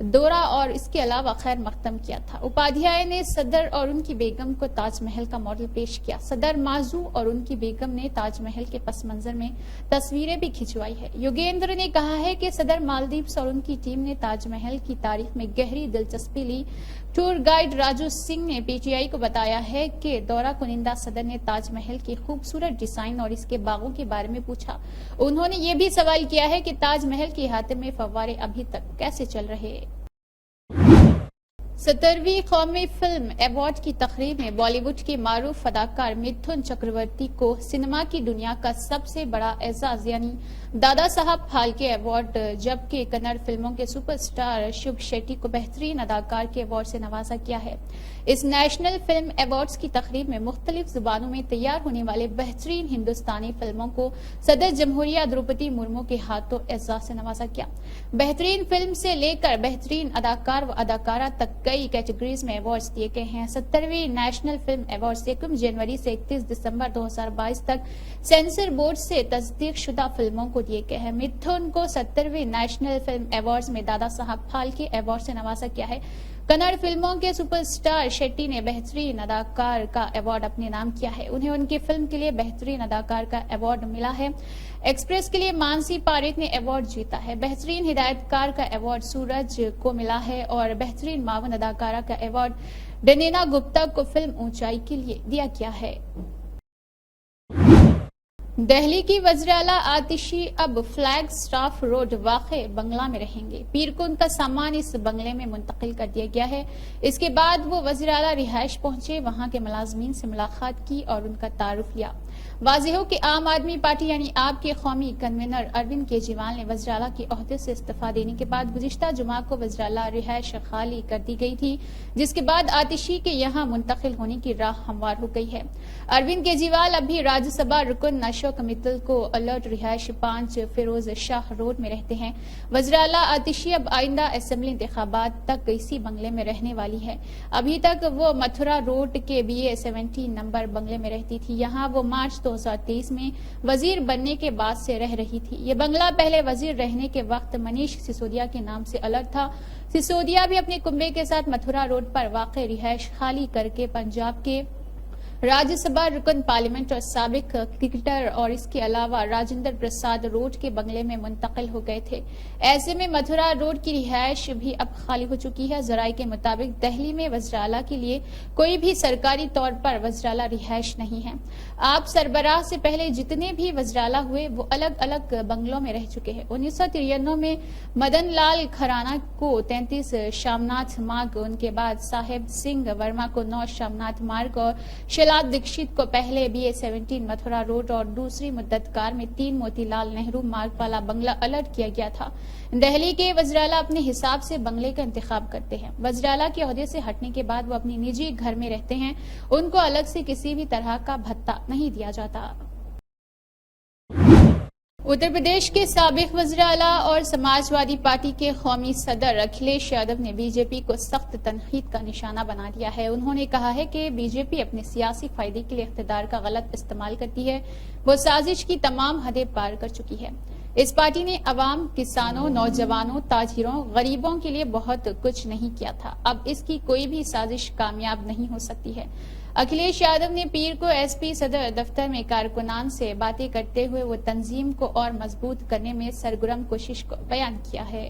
دورہ اور اس کے علاوہ خیر مقدم کیا تھا۔ اپادھیائے نے صدر اور ان کی بیگم کو تاج محل کا ماڈل پیش کیا۔ صدر مازو اور ان کی بیگم نے تاج محل کے پس منظر میں تصویریں بھی کھنچوائی ہے۔ یوگیندر نے کہا ہے کہ صدر مالدیپس اور ان کی ٹیم نے تاج محل کی تاریخ میں گہری دلچسپی لی۔ ٹور گائیڈ راجو سنگھ نے پی ٹی آئی کو بتایا ہے کہ دورہ کنندہ صدر نے تاج محل کے خوبصورت ڈیزائن اور اس کے باغوں کے بارے میں پوچھا۔ انہوں نے یہ بھی سوال کیا ہے کہ تاج محل کے احاطے میں فوارے ابھی تک کیسے چل رہے۔ 70ویں قومی فلم ایوارڈ کی تقریب میں بالی ووڈ کے معروف اداکار متھن چکرورتی کو سینما کی دنیا کا سب سے بڑا اعزاز یعنی دادا صاحب پھالکے ایوارڈ، جبکہ کنڑ فلموں کے سپر سٹار شبھ شیٹی کو بہترین اداکار کے ایوارڈ سے نوازا گیا ہے۔ اس نیشنل فلم ایوارڈز کی تقریب میں مختلف زبانوں میں تیار ہونے والے بہترین ہندوستانی فلموں کو صدر جمہوریہ دروپدی مرمو کے ہاتھوں اعزاز سے نوازا گیا۔ بہترین فلم سے لے کر بہترین اداکار و اداکارہ تک کئی کیٹیگریز میں ایوارڈز دیے گئے ہیں۔ 70ویں نیشنل فلم ایوارڈز 1 جنوری سے 31 دسمبر 2022 تک سینسر بورڈ سے تصدیق شدہ فلموں کو دیے گئے ہیں۔ متھن کو 70ویں نیشنل فلم ایوارڈز میں دادا صاحب پھالکے ایوارڈ سے نوازا گیا ہے۔ کنڑ فلموں کے سپر سٹار شیٹی نے بہترین اداکار کا ایوارڈ اپنے نام کیا ہے۔ انہیں ان کی فلم کے لیے بہترین اداکار کا ایوارڈ ملا ہے۔ ایکسپریس کے لیے مانسی پاریک نے ایوارڈ جیتا ہے۔ بہترین ہدایتکار کا ایوارڈ سورج کو ملا ہے اور بہترین معاون اداکارہ کا ایوارڈ ڈنینا گپتا کو فلم اونچائی کے لیے دیا گیا ہے۔ دہلی کی وزیراعلیٰ آتشی اب فلیگ سٹاف روڈ واقع بنگلہ میں رہیں گے۔ پیر کو ان کا سامان اس بنگلے میں منتقل کر دیا گیا ہے۔ اس کے بعد وہ وزیراعلیٰ رہائش پہنچے، وہاں کے ملازمین سے ملاقات کی اور ان کا تعارف لیا۔ واضح ہو کہ عام آدمی پارٹی یعنی آپ کے قومی کنوینر اروند کیجریوال نے وزیراعلیٰ کے عہدے سے استعفیٰ دینے کے بعد گزشتہ جمعہ کو وزیراعلیٰ رہائش خالی کر دی گئی تھی، جس کے بعد آتشی کے یہاں منتقل ہونے کی راہ ہموار ہو گئی ہے۔ اروند کیجریوال ابھی راجیہ سبھا رکن اشوک متل کو الرٹ رہائش 5 فیروز شاہ روڈ میں رہتے ہیں۔ وزیراعلیٰ آتشی اب آئندہ اسمبلی انتخابات تک اسی بنگلے میں رہنے والی ہے۔ ابھی تک وہ متھرا روڈ کے BA 17 نمبر بنگلے میں رہتی تھی۔ یہاں وہ مارچ 2023 میں وزیر بننے کے بعد سے رہ رہی تھی۔ یہ بنگلہ پہلے وزیر رہنے کے وقت منیش سسودیا کے نام سے الگ تھا۔ سسودیا بھی اپنے کنبے کے ساتھ متھرا روڈ پر واقع رہائش خالی کر کے پنجاب کے راجیہ سبھا رکن پارلیمنٹ اور سابق کرکٹر اور اس کے علاوہ راجندر پرساد روڈ کے بنگلے میں منتقل ہو گئے تھے۔ ایسے میں متھرا روڈ کی رہائش بھی اب خالی ہو چکی ہے۔ ذرائع کے مطابق دہلی میں وزیراعلیٰ کے لیے کوئی بھی سرکاری طور پر وزیراعلیٰ رہائش نہیں ہے۔ آپ سربراہ سے پہلے جتنے بھی وزیراعلیٰ ہوئے وہ الگ الگ بنگلوں میں رہ چکے ہیں۔ 1993 میں مدن لال کھرانا کو 33 شامناتھ مارگ، ان کے بعد صاحب سنگھ ورما کو 9 شامناتھ مارگ اور شیلا دکشت کو پہلے BA 17 متھرا روڈ اور دوسری مدت کار میں 3 موتی لال نہرو مارگ والا بنگلہ الرٹ کیا گیا تھا۔ دہلی کے وزیراعلیٰ اپنے حساب سے بنگلے کا انتخاب کرتے ہیں۔ وزیراعلیٰ کے عہدے سے ہٹنے کے بعد وہ اپنی نجی گھر میں رہتے ہیں، ان کو الگ سے کسی بھی طرح کا بھتہ نہیں دیا جاتا۔ اتر پردیش کے سابق وزیراعلیٰ اور سماجوادی پارٹی کے قومی صدر اکھلیش یادو نے BJP کو سخت تنقید کا نشانہ بنا دیا ہے۔ انہوں نے کہا ہے کہ BJP اپنے سیاسی فائدے کے لیے اقتدار کا غلط استعمال کرتی ہے، وہ سازش کی تمام حدیں پار کر چکی ہے۔ اس پارٹی نے عوام، کسانوں، نوجوانوں، تاجروں، غریبوں کے لیے بہت کچھ نہیں کیا تھا، اب اس کی کوئی بھی سازش کامیاب نہیں ہو سکتی ہے۔ اکھلیش یادو نے پیر کو SP صدر دفتر میں کارکنان سے باتیں کرتے ہوئے وہ تنظیم کو اور مضبوط کرنے میں سرگرم کوشش کو بیان کیا ہے۔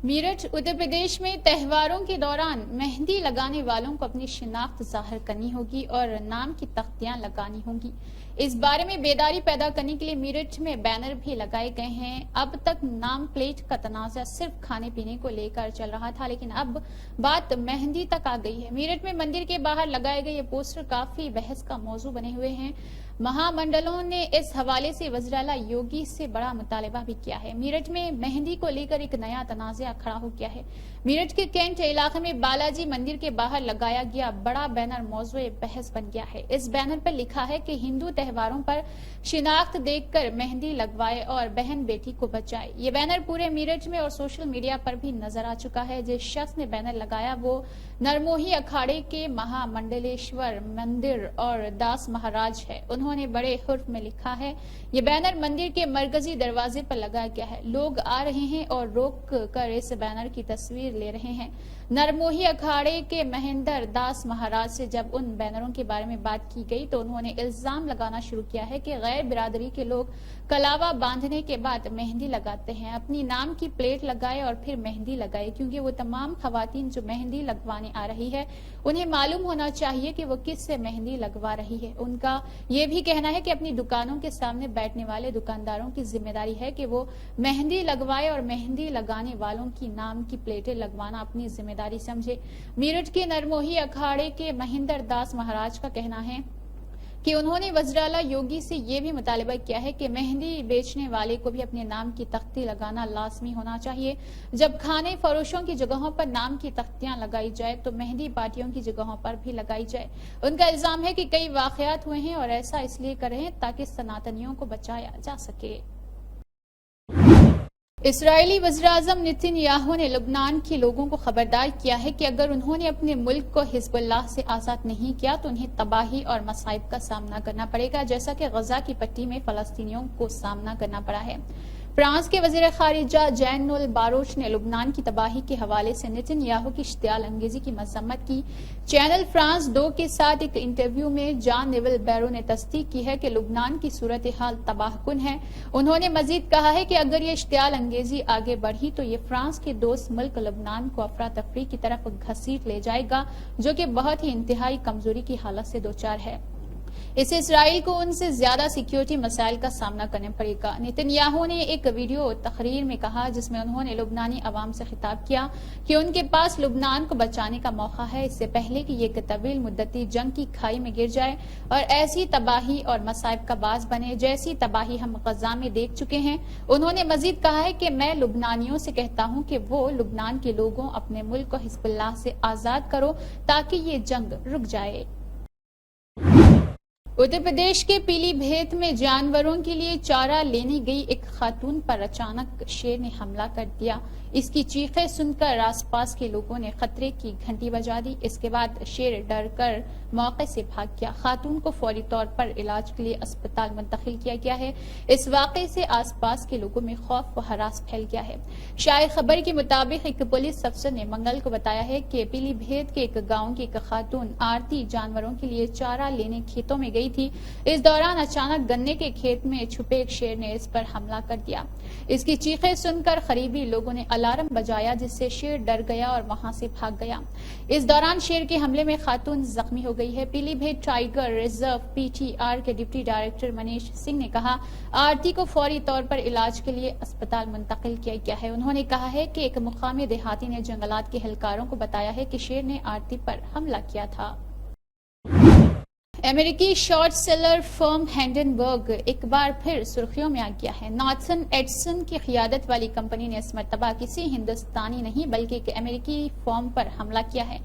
میرٹھ اتر پردیش میں تہواروں کے دوران مہندی لگانے والوں کو اپنی شناخت ظاہر کرنی ہوگی اور نام کی تختیاں لگانی ہوں گی۔ اس بارے میں بیداری پیدا کرنے کے لیے میرٹھ میں بینر بھی لگائے گئے ہیں۔ اب تک نام پلیٹ کا تنازع صرف کھانے پینے کو لے کر چل رہا تھا، لیکن اب بات مہندی تک آ گئی ہے۔ میرٹھ میں مندر کے باہر لگائے گئے یہ پوسٹر کافی بحث کا موضوع بنے ہوئے ہیں۔ مہا منڈلوں نے اس حوالے سے وزیراعلیٰ یوگی سے بڑا مطالبہ بھی کیا ہے۔ میرٹھ میں مہندی کو لے کر ایک نیا تنازع کھڑا ہو گیا ہے۔ میرٹھ کے کینٹ علاقے میں بالاجی مندر کے باہر لگایا گیا بڑا بینر موضوع بحث بن گیا ہے۔ اس بینر پر لکھا ہے کہ ہندو تہواروں پر شناخت دیکھ کر مہندی لگوائے اور بہن بیٹی کو بچائے۔ یہ بینر پورے میرٹھ میں اور سوشل میڈیا پر بھی نظر آ چکا ہے۔ جس شخص نے بینر لگایا وہ نرموہی اکھاڑے کے مہا منڈلیشور مندر اور داس مہاراج ہے۔ انہوں انہوں نے بڑے حرف میں لکھا ہے، یہ بینر مندر کے مرکزی دروازے پر لگایا گیا ہے، لوگ آ رہے ہیں اور روک کر اس بینر کی تصویر لے رہے ہیں۔ نرموہی اکھاڑے کے مہندر داس مہاراج سے جب ان بینروں کے بارے میں بات کی گئی تو انہوں نے الزام لگانا شروع کیا ہے کہ غیر برادری کے لوگ کلاوا باندھنے کے بعد مہندی لگاتے ہیں، اپنی نام کی پلیٹ لگائے اور پھر مہندی لگائے، کیونکہ وہ تمام خواتین جو مہندی لگوانے آ رہی ہے انہیں معلوم ہونا چاہیے کہ وہ کس سے مہندی لگوا رہی ہے۔ ان کا یہ بھی کہنا ہے کہ اپنی دکانوں کے سامنے بیٹھنے والے دکانداروں کی ذمہ داری ہے کہ وہ مہندی لگوائے اور مہندی لگانے والوں کی نام کی پلیٹیں لگوانا اپنی ذمہ داری سمجھے۔ میرٹھ کے نرموہی اکھاڑے کے مہندر داس مہاراج کا کہنا ہے کہ انہوں نے وزراء یوگی سے یہ بھی مطالبہ کیا ہے کہ مہندی بیچنے والے کو بھی اپنے نام کی تختی لگانا لازمی ہونا چاہیے۔ جب کھانے فروشوں کی جگہوں پر نام کی تختیاں لگائی جائے تو مہندی پارٹیوں کی جگہوں پر بھی لگائی جائے۔ ان کا الزام ہے کہ کئی واقعات ہوئے ہیں اور ایسا اس لیے کر رہے ہیں تاکہ سناتنیوں کو بچایا جا سکے۔ اسرائیلی وزیراعظم نیتن یاہو نے لبنان کے لوگوں کو خبردار کیا ہے کہ اگر انہوں نے اپنے ملک کو حزب اللہ سے آزاد نہیں کیا تو انہیں تباہی اور مصائب کا سامنا کرنا پڑے گا، جیسا کہ غزہ کی پٹی میں فلسطینیوں کو سامنا کرنا پڑا ہے۔ فرانس کے وزیر خارجہ جین نول باروش نے لبنان کی تباہی کے حوالے سے نیتن یاہو کی اشتعال انگیزی کی مذمت کی۔ چینل فرانس 2 کے ساتھ ایک انٹرویو میں جان نیول بیرو نے تصدیق کی ہے کہ لبنان کی صورتحال تباہ کن ہے۔ انہوں نے مزید کہا ہے کہ اگر یہ اشتعال انگیزی آگے بڑھی تو یہ فرانس کے دوست ملک لبنان کو افراتفری کی طرف گھسیٹ لے جائے گا، جو کہ بہت ہی انتہائی کمزوری کی حالت سے دوچار ہے۔ اس سے اسرائیل کو ان سے زیادہ سیکیورٹی مسائل کا سامنا کرنا پڑے گا۔ نیتن یاہو نے ایک ویڈیو تقریر میں کہا جس میں انہوں نے لبنانی عوام سے خطاب کیا کہ ان کے پاس لبنان کو بچانے کا موقع ہے، اس سے پہلے کہ یہ ایک طویل مدتی جنگ کی کھائی میں گر جائے اور ایسی تباہی اور مصائب کا باعث بنے جیسی تباہی ہم غزہ میں دیکھ چکے ہیں۔ انہوں نے مزید کہا ہے کہ میں لبنانیوں سے کہتا ہوں کہ وہ لبنان کے لوگوں اپنے ملک کو حزب اللہ سے آزاد کرو تاکہ یہ جنگ رک جائے۔ اتر پردیش کے پیلی بھیت میں جانوروں کے لیے چارہ لینے گئی ایک خاتون پر اچانک شیر نے حملہ کر دیا۔ اس کی چیخیں سن کر آس پاس کے لوگوں نے خطرے کی گھنٹی بجا دی۔ اس کے بعد شیر ڈر کر موقع سے بھاگ گیا۔ خاتون کو فوری طور پر علاج کے لیے اسپتال منتقل کیا گیا ہے۔ اس واقعے سے آس پاس کے لوگوں میں خوف و ہراس پھیل گیا ہے۔ شائع خبر کے مطابق ایک پولیس افسر نے منگل کو بتایا ہے کہ پیلی بھیت کے ایک گاؤں کی ایک خاتون آرتی جانوروں کے لیے چارہ لینے کھیتوں میں گئی تھی۔ اس دوران اچانک گنے کے کھیت میں چھپے ایک شیر نے اس پر حملہ کر دیا۔ اس کی چیخیں سن کر قریبی لوگوں نے الارم بجایا جس سے شیر ڈر گیا اور وہاں سے بھاگ گیا۔ اس دوران شیر کے حملے میں خاتون زخمی ہو گئی ہے۔ Pilibhit tiger reserve P T R کے ڈپٹی ڈائریکٹر منیش سنگھ نے کہا آرتی کو فوری طور پر علاج کے لیے اسپتال منتقل کیا گیا ہے۔ انہوں نے کہا ہے کہ ایک مقامی دیہاتی نے جنگلات کے اہلکاروں کو بتایا ہے کہ شیر نے آرتی پر حملہ کیا تھا۔ امریکی شارٹ سیلر فرم ہینڈنبرگ ایک بار پھر سرخیوں میں آ گیا ہے۔ نارتھن ایڈسن کی قیادت والی کمپنی نے اس مرتبہ کسی ہندوستانی نہیں بلکہ ایک امریکی فرم پر حملہ کیا ہے۔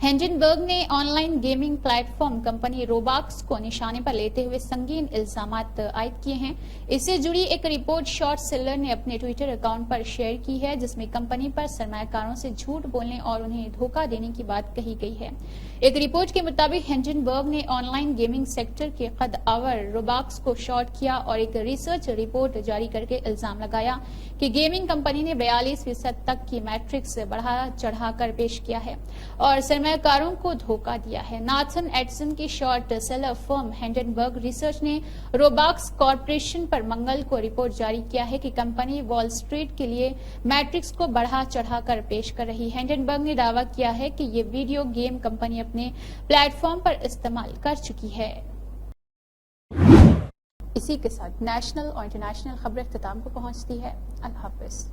ہینڈنبرگ نے online gaming platform company Roblox کو نشانے پر لیتے ہوئے سنگین الزامات عائد کیے ہیں۔ اس سے جڑی ایک رپورٹ شارٹ سیلر نے اپنے ٹویٹر اکاؤنٹ پر شیئر کی ہے جس میں کمپنی پر سرمایہ کاروں سے جھوٹ بولنے اور انہیں دھوکہ دینے کی بات کہی گئی ہے۔ ایک رپورٹ کے مطابق ہینڈنبرگ نے آن لائن گیمنگ سیکٹر کے قد آور روباکس کو شارٹ کیا اور ایک ریسرچ رپورٹ جاری کر کے الزام لگایا کہ گیمنگ کمپنی نے 42% تک کی میٹرکس بڑھا چڑھا کر پیش کیا ہے اور سرمایہ کاروں کو دھوکہ دیا ہے۔ نارتھن ایڈسن کی شارٹ سیلر فرم ہینڈنبرگ ریسرچ نے روباکس کارپوریشن پر منگل کو رپورٹ جاری کیا ہے کہ کمپنی وال اسٹریٹ کے لیے میٹرکس کو بڑھا چڑھا کر پیش کر رہی ہے۔ ہینڈنبرگ نے دعویٰ کیا ہے کہ یہ ویڈیو گیم کمپنی اپنے پلیٹ فارم پر استعمال کر چکی ہے۔ اسی کے ساتھ نیشنل اور انٹرنیشنل خبر اختتام کو پہنچتی ہے۔ اللہ حافظ۔